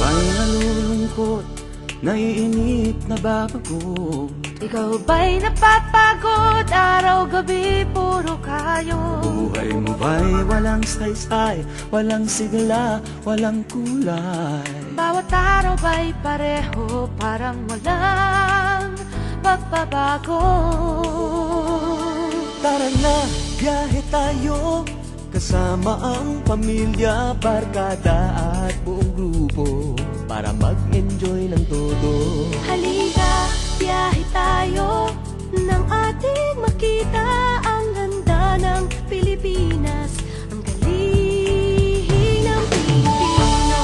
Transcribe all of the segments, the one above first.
ba'y nalulungkot, naiinip, nababago? Ikaw ba'y napapagod, araw-gabi puro kayo? Buhay mo ba'y walang saysay, walang sigla, walang kulay? Bawat araw ba'y pareho, parang walang pagbabago? Tara na, biyahe tayo, kasama ang pamilya, barkada at buong grupo, para mag-enjoy ng todo. Halika, biyahe tayo, nang ating makita ang ganda ng Pilipinas, ang galing ng Pilipino.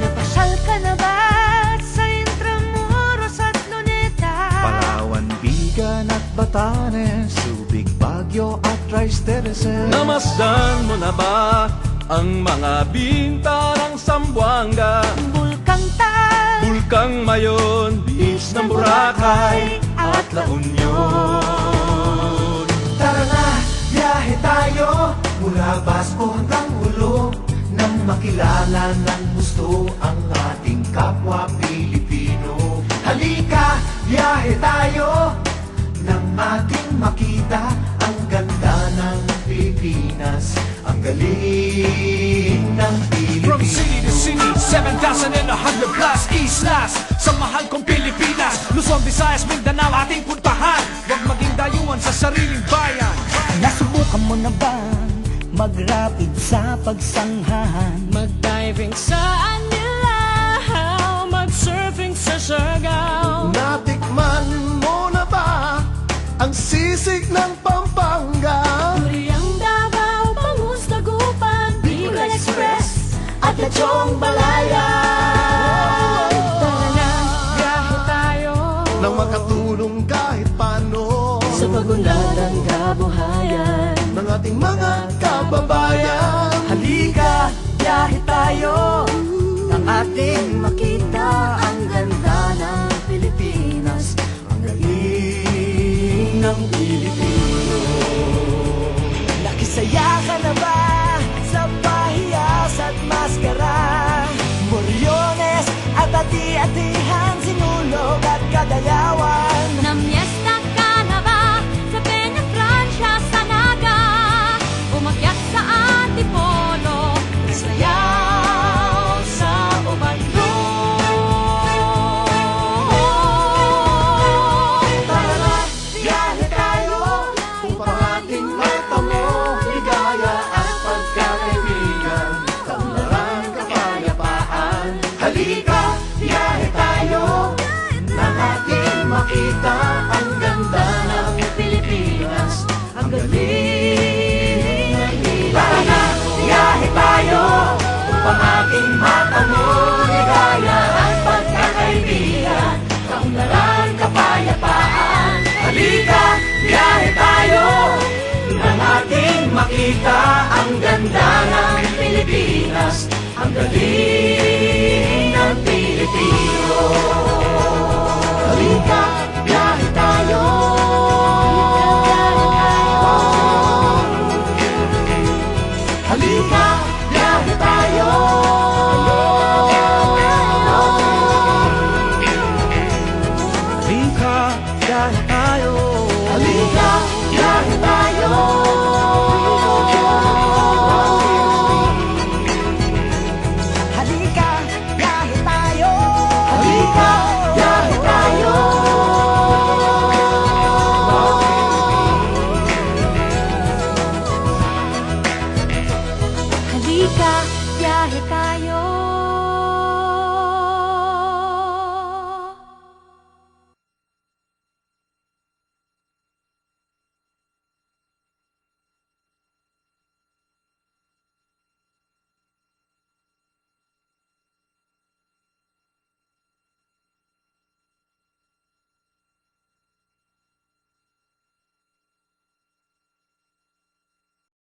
Napasyal ka na ba sa Intramuros at Luneta? Palawan, Bigan at Batanes, Subic, Baguio at Rice Terraces. Namasdan mo na ba ang mga bintarang Zamboanga, Bulkang Tal, Bulkang Mayon, Beach ng Boracay at La Union? Tara na, biyahe tayo, mula Basco hanggang Ulo, nang makilala ng gusto ang ating kapwa Pilipino. Halika, biyahe tayo, nang ating makita ang ganda ng Pilipinas, ang galing ng Pilipinas. From city to city, 7,100 plus islas sa mahal kong Pilipinas. Luzon, Visayas, Mindanao ating puntahan. Huwag maging dayuhan sa sariling bayan. Nasubukan mo na bang mag-rapid sa pagsanghahan? mag-diving sa Anilaw, mag-surfing sa Siargao. Natikman mo na ba ang sisig ng Pampanga? Duriang Davao, Bangus, Dagupan, Bicol Express at Lechong Balaya. Tara na, biyahe tayo Nang makatulong kahit paano sa pagunlad ng kabuhayan ng ating mga kababayan. Halika, biyahe tayo, nang ating makita ang ganda ng Pilipinas, ang galing ng Pilipino. Nakisaya ka na ba sa pahiyas at maskara? Moriones at ati-atihan, sinulog at kadayawan. Namyesta ka na ba sa Peña Francia, sa Naga? Umakyat sa Antipolo, sayaw sa Ubadlong. Tara na, biyahe tayo upang ating matamo ligaya at pagkakaibigan, kaunlaran, kapayapaan. Halika, biyahe tayo, nang ating makita ang ganda ng Pilipinas, ang galing ng Pilipinas. Tara na, biyahe tayo upang ating matamo ligaya at pagkakaibigan, kaunlaran, kapayapaan. Halika, biyahe tayo, nang ating makita ang ganda ng Pilipinas, ang galing